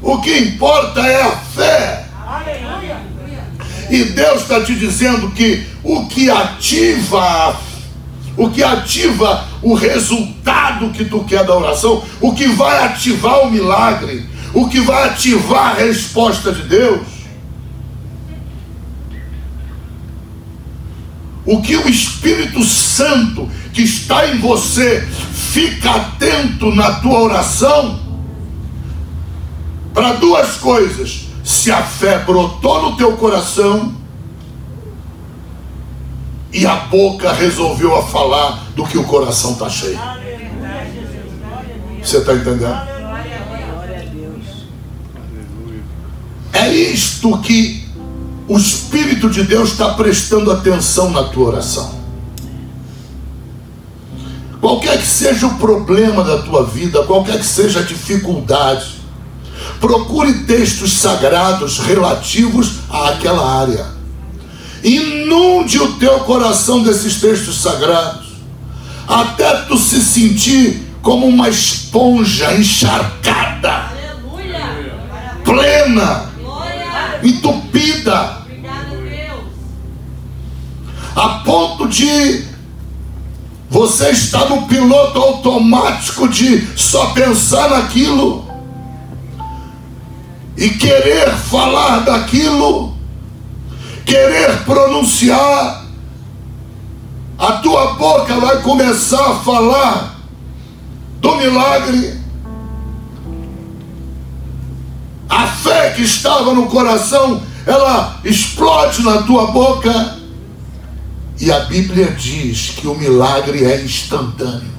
Speaker 1: O que importa é a fé.
Speaker 3: Aleluia.
Speaker 1: E Deus está te dizendo que o que ativa o resultado que tu quer da oração, o que vai ativar o milagre, o que vai ativar a resposta de Deus, o que o Espírito Santo que está em você fica atento na tua oração para duas coisas: se a fé brotou no teu coração e a boca resolveu a falar do que o coração está cheio. Você está entendendo? É isto que o Espírito de Deus está prestando atenção na tua oração. Qualquer que seja o problema da tua vida, qualquer que seja a dificuldade, procure textos sagrados relativos àquela área. Inunde o teu coração desses textos sagrados, até tu se sentir como uma esponja encharcada, plena, entupida, a ponto de você estar no piloto automático de só pensar naquilo e querer falar daquilo, querer pronunciar, a tua boca vai começar a falar do milagre. A fé que estava no coração, ela explode na tua boca. E a Bíblia diz que o milagre é instantâneo.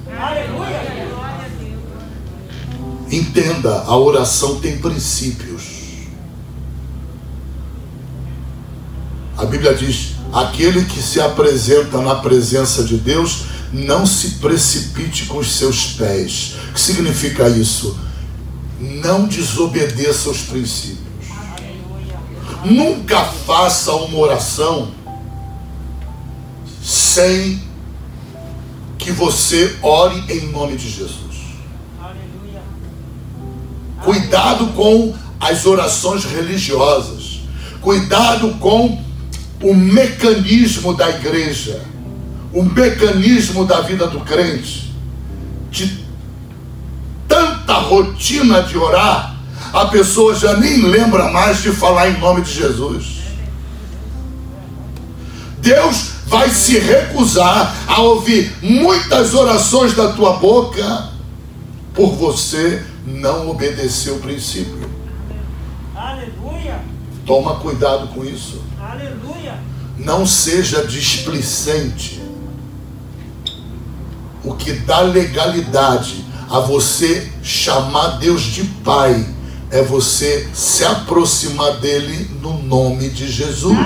Speaker 1: Entenda, a oração tem princípios. A Bíblia diz: aquele que se apresenta na presença de Deus, não se precipite com os seus pés. O que significa isso? Não desobedeça os princípios. Nunca faça uma oração sem que você ore em nome de Jesus. Cuidado com as orações religiosas. Cuidado com o mecanismo da igreja, o mecanismo da vida do crente, de tanta rotina de orar, a pessoa já nem lembra mais de falar em nome de Jesus. Deus vai se recusar a ouvir muitas orações da tua boca por você não obedecer o princípio.
Speaker 3: Aleluia.
Speaker 1: Toma cuidado com isso.
Speaker 3: Aleluia.
Speaker 1: Não seja displicente. O que dá legalidade a você chamar Deus de Pai é você se aproximar dele no nome de Jesus.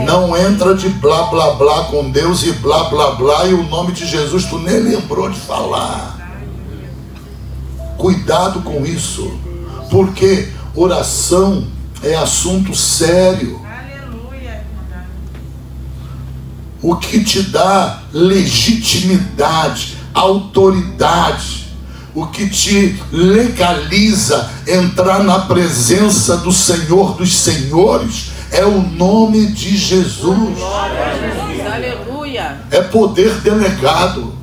Speaker 1: Não entra de blá blá blá com Deus e blá blá blá e o nome de Jesus tu nem lembrou de falar. Cuidado com isso, porque oração é assunto sério. O que te dá legitimidade, autoridade, o que te legaliza entrar na presença do Senhor dos Senhores é o nome de Jesus.
Speaker 5: Aleluia.
Speaker 1: É poder delegado.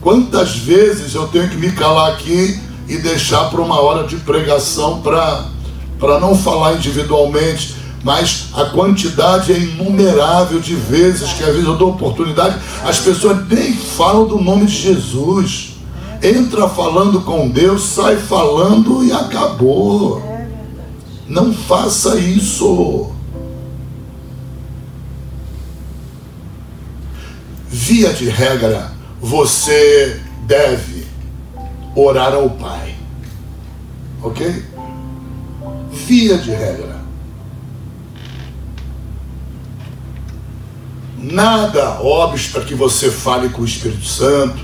Speaker 1: Quantas vezes eu tenho que me calar aqui e deixar para uma hora de pregação para não falar individualmente, mas a quantidade é inumerável de vezes que às vezes eu dou oportunidade, as pessoas nem falam do nome de Jesus. Entra falando com Deus, sai falando e acabou. Não faça isso. Via de regra, você deve orar ao Pai. Ok? Via de regra. Nada obsta que você fale com o Espírito Santo.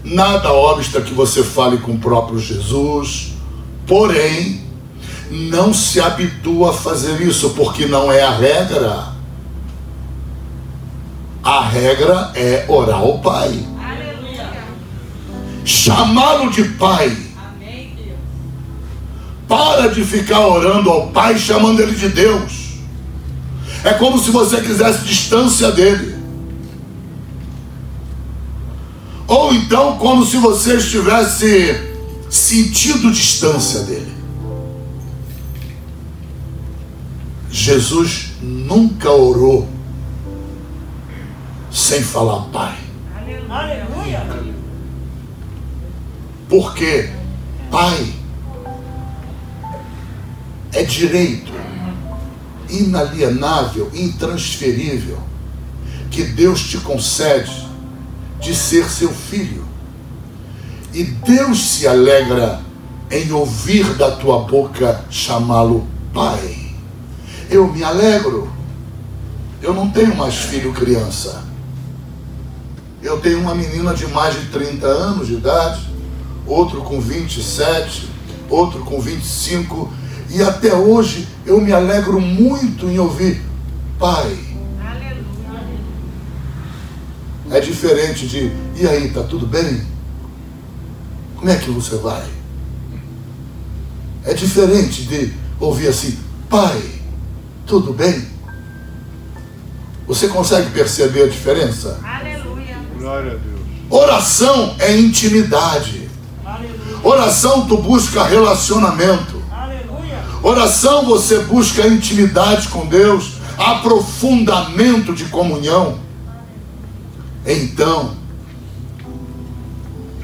Speaker 1: Nada obsta que você fale com o próprio Jesus. Porém, não se habitua a fazer isso, porque não é a regra. A regra é orar ao Pai. Chamá-lo de Pai. Para de ficar orando ao Pai chamando ele de Deus. É como se você quisesse distância dele. Ou então como se você estivesse sentindo distância dele. Jesus nunca orou sem falar Pai.
Speaker 3: Aleluia.
Speaker 1: Porque Pai é direito inalienável, intransferível, que Deus te concede de ser seu filho. E Deus se alegra em ouvir da tua boca chamá-lo Pai. Eu me alegro. Eu não tenho mais filho criança. Eu tenho uma menina de mais de 30 anos de idade, outro com 27, outro com 25, e até hoje eu me alegro muito em ouvir Pai. É diferente de, e aí, tá tudo bem? Como é que você vai? É diferente de ouvir assim, Pai, tudo bem? Você consegue perceber a diferença?
Speaker 3: Aleluia.
Speaker 4: Glória a Deus.
Speaker 1: Oração é intimidade.
Speaker 3: Aleluia.
Speaker 1: Oração tu busca relacionamento.
Speaker 3: Aleluia.
Speaker 1: Oração, você busca intimidade com Deus, aprofundamento de comunhão. Então,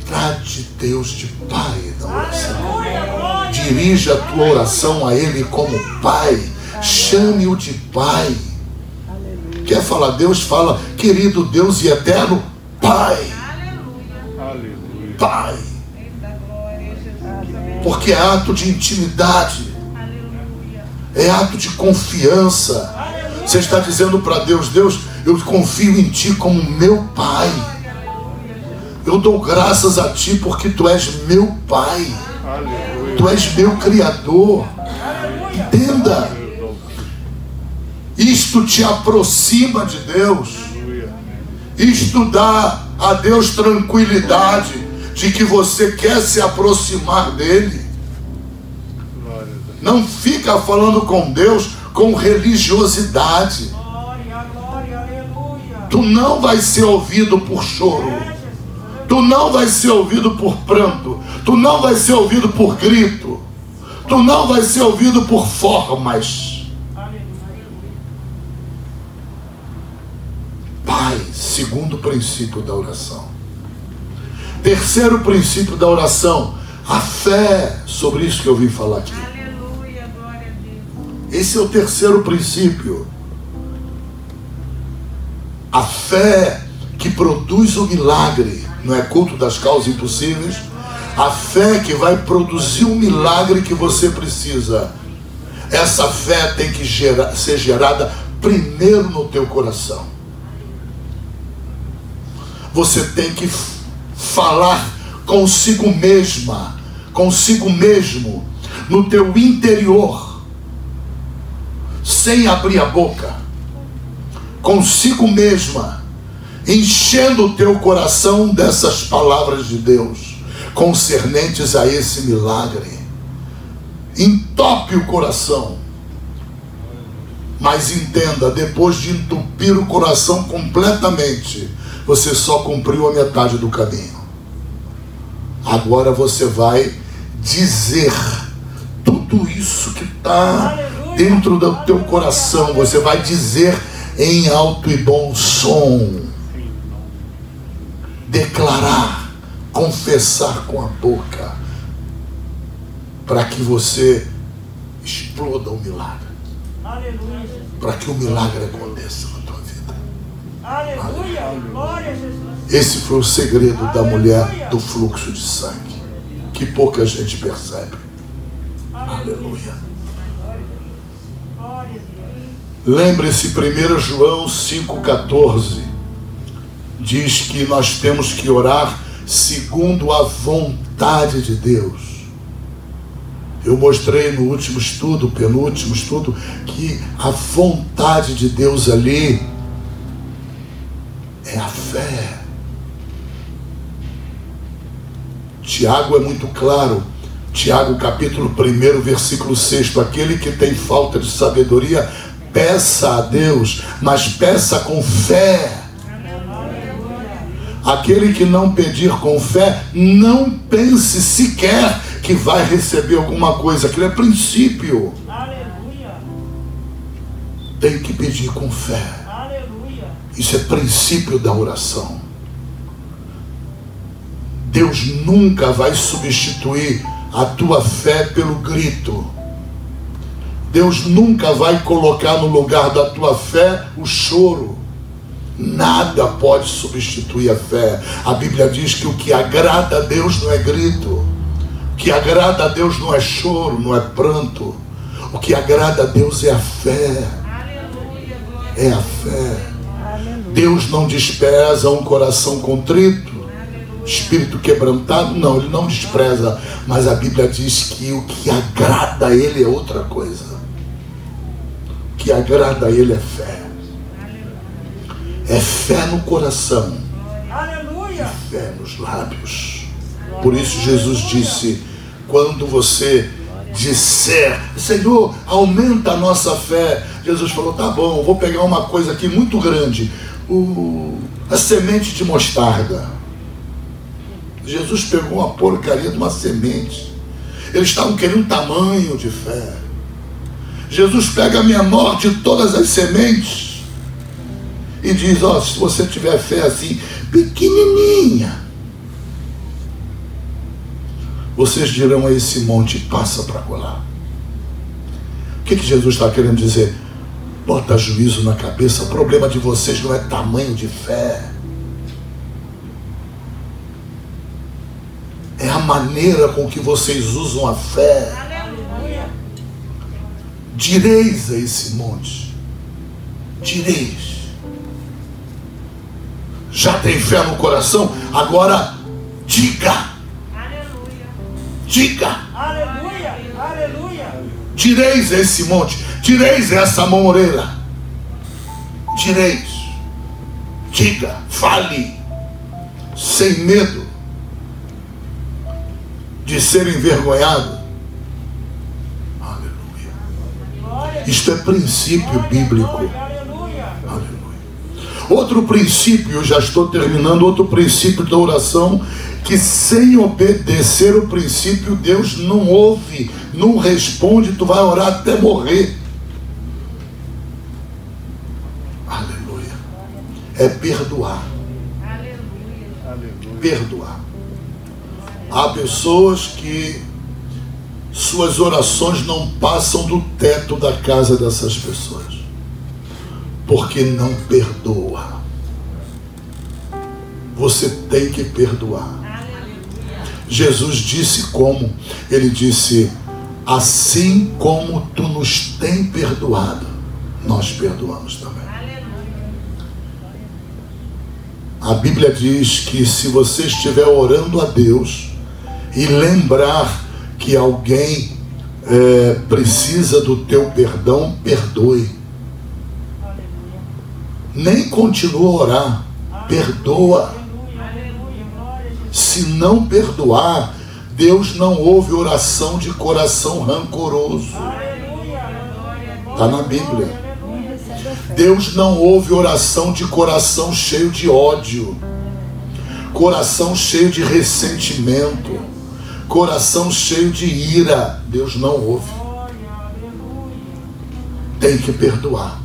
Speaker 1: trate Deus de Pai na oração. Dirija a tua oração a Ele como Pai. Chame-o de Pai. Quer falar Deus? Fala, querido Deus e eterno Pai. Pai. Porque é ato de intimidade. É ato de confiança. Você está dizendo para Deus, Deus, eu confio em Ti como meu Pai. Eu dou graças a Ti porque Tu és meu Pai. Tu és meu Criador. Entenda. Isto te aproxima de Deus. Isto dá a Deus tranquilidade de que você quer se aproximar dEle. Não fica falando com Deus com religiosidade. Tu não vai ser ouvido por choro. Tu não vai ser ouvido por pranto. Tu não vai ser ouvido por grito. Tu não vai ser ouvido por formas. Pai, segundo princípio da oração. Terceiro princípio da oração, a fé. Sobre isso que eu vim falar aqui.
Speaker 3: Aleluia, glória a Deus.
Speaker 1: Esse é o terceiro princípio. A fé que produz o milagre. Não é culto das causas impossíveis. A fé que vai produzir o milagre que você precisa. Essa fé tem que ser gerada primeiro no teu coração. Você tem que falar consigo mesma, consigo mesmo, no teu interior, sem abrir a boca, consigo mesma, enchendo o teu coração dessas palavras de Deus, concernentes a esse milagre. Entope o coração, mas entenda, depois de entupir o coração completamente, você só cumpriu a metade do caminho. Agora você vai dizer tudo isso que está dentro do teu coração. Você vai dizer em alto e bom som. Declarar, confessar com a boca, para que você exploda o milagre. Para que o milagre aconteça na tua vida.
Speaker 3: Aleluia, glória a Jesus.
Speaker 1: Esse foi o segredo da mulher do fluxo de sangue, que pouca gente percebe. Aleluia. Lembre-se, 1 João 5,14 diz que nós temos que orar segundo a vontade de Deus. Eu mostrei no último estudo, penúltimo estudo, que a vontade de Deus ali é a fé. Tiago é muito claro. Tiago capítulo 1, versículo 6. Aquele que tem falta de sabedoria, peça a Deus, mas peça com fé. Aquele que não pedir com fé, não pense sequer que vai receber alguma coisa. Aquilo é princípio. Tem que pedir com fé. Isso é princípio da oração. Deus nunca vai substituir a tua fé pelo grito. Deus nunca vai colocar no lugar da tua fé o choro. Nada pode substituir a fé. A Bíblia diz que o que agrada a Deus não é grito. O que agrada a Deus não é choro, não é pranto. O que agrada a Deus é a fé. É a fé. Deus não despreza um coração contrito, espírito quebrantado, não, Ele não despreza, mas a Bíblia diz que o que agrada a Ele é outra coisa. O que agrada a Ele é fé. É fé no coração e fé nos lábios. Por isso Jesus disse, quando você disser, Senhor, aumenta a nossa fé, Jesus falou, tá bom, vou pegar uma coisa aqui muito grande, a semente de mostarda. Jesus pegou uma porcaria de uma semente. Eles estavam querendo um tamanho de fé. Jesus pega a menor de todas as sementes e diz, ó, se você tiver fé assim, pequenininha, vocês dirão a esse monte, passa para colar. O que Jesus está querendo dizer? Bota juízo na cabeça, o problema de vocês não é tamanho de fé. É a maneira com que vocês usam a fé. Direis a esse monte. Direis. Já tem fé no coração? Agora diga. Diga.
Speaker 3: Aleluia. Aleluia.
Speaker 1: Direis a esse monte. Direis a essa moreira. Direis. Diga. Fale. Sem medo de ser envergonhado. Aleluia. Isto é princípio bíblico. Aleluia. Outro princípio, eu já estou terminando, outro princípio da oração, que sem obedecer o princípio, Deus não ouve, não responde, tu vai orar até morrer. Aleluia. É perdoar. Aleluia. Perdoar. Há pessoas que suas orações não passam do teto da casa dessas pessoas, porque não perdoa. Você tem que perdoar. Jesus disse como? Ele disse, assim como tu nos tem perdoado, nós perdoamos também. A Bíblia diz que se você estiver orando a Deus e lembrar que alguém precisa do teu perdão, perdoe. Nem continua a orar, perdoa. Se não perdoar, Deus não ouve oração de coração rancoroso. Está na Bíblia. Deus não ouve oração de coração cheio de ódio, coração cheio de ressentimento, coração cheio de ira. Deus não ouve. Tem que perdoar.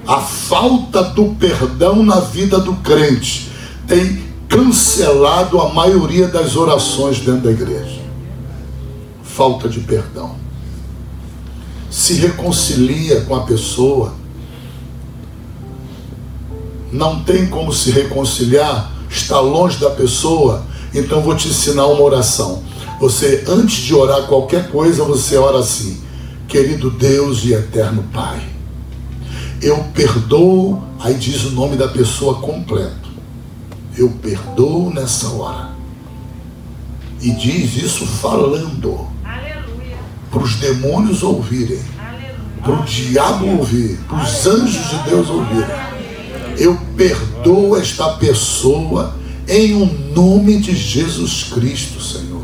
Speaker 1: A falta do perdão na vida do crente tem cancelado a maioria das orações dentro da igreja. Falta de perdão. Se reconcilia com a pessoa. Não tem como se reconciliar, está longe da pessoa, então vou te ensinar uma oração. Você, antes de orar qualquer coisa, você ora assim: querido Deus e eterno Pai, eu perdoo, aí diz o nome da pessoa completo. Eu perdoo nessa hora. E diz isso falando. Para os demônios ouvirem, para o diabo ouvir, para os anjos de Deus ouvirem. Eu perdoo esta pessoa em o nome de Jesus Cristo, Senhor.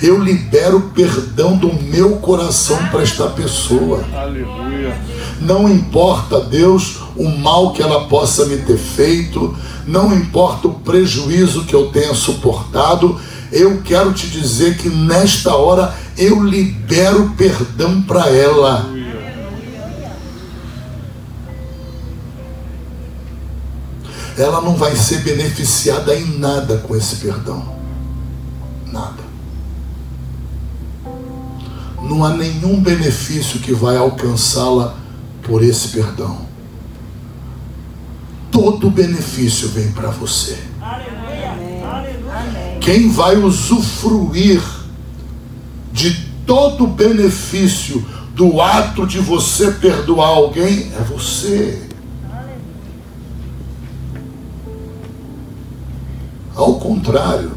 Speaker 1: Eu libero perdão do meu coração para esta pessoa.
Speaker 4: Aleluia.
Speaker 1: Não importa, Deus, o mal que ela possa me ter feito, não importa o prejuízo que eu tenha suportado, eu quero te dizer que nesta hora eu libero perdão para ela. Ela não vai ser beneficiada em nada com esse perdão. Nada. Não há nenhum benefício que vai alcançá-la por esse perdão. Todo benefício vem para você. Quem vai usufruir de todo o benefício do ato de você perdoar alguém é você. Ao contrário,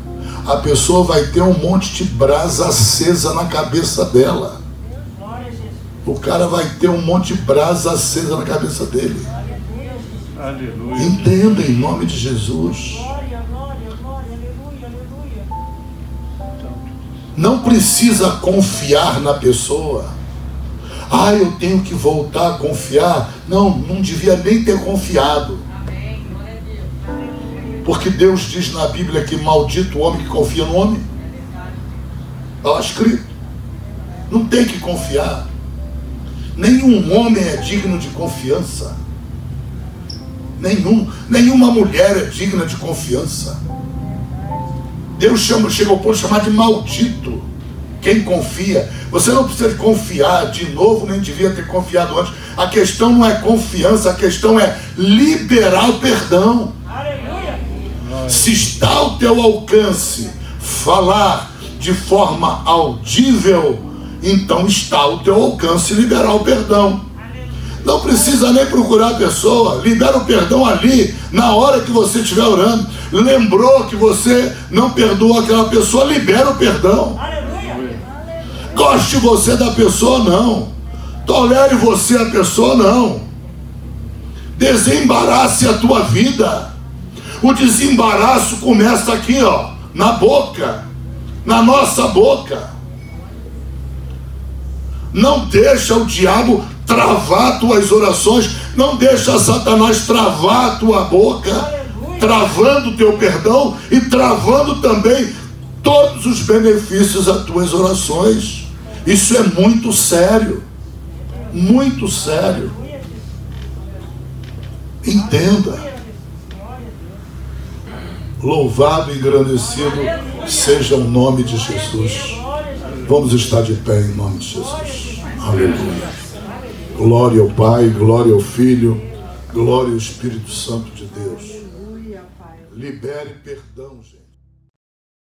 Speaker 1: a pessoa vai ter um monte de brasa acesa na cabeça dela. O cara vai ter um monte de brasa acesa na cabeça dele.
Speaker 4: Aleluia.
Speaker 1: Entenda em nome de Jesus. Não precisa confiar na pessoa. Ah, eu tenho que voltar a confiar. Não, não devia nem ter confiado. Porque Deus diz na Bíblia que maldito o homem que confia no homem. Está lá escrito. Não tem que confiar. Nenhum homem é digno de confiança. Nenhuma mulher é digna de confiança. Deus chega ao ponto de chamar de maldito quem confia. Você não precisa confiar de novo, nem devia ter confiado antes. A questão não é confiança, a questão é liberar o perdão.
Speaker 3: Aleluia.
Speaker 1: Se está ao teu alcance falar de forma audível, então está ao teu alcance liberar o perdão. Não precisa nem procurar a pessoa, libera o perdão ali, na hora que você estiver orando. Lembrou que você não perdoou aquela pessoa, libera o perdão.
Speaker 3: Aleluia.
Speaker 1: Goste você da pessoa, não. Tolere você a pessoa, não. Desembarace a tua vida. O desembaraço começa aqui, ó, na boca, na nossa boca. Não deixa o diabo travar tuas orações, não deixa Satanás travar a tua boca, travando o teu perdão e travando também todos os benefícios às tuas orações. Isso é muito sério, muito sério. Entenda. Louvado e engrandecido seja o nome de Jesus. Vamos estar de pé em nome de Jesus. Aleluia. Glória ao Pai, glória ao Filho, glória ao Espírito Santo de Deus. Libere perdão, gente.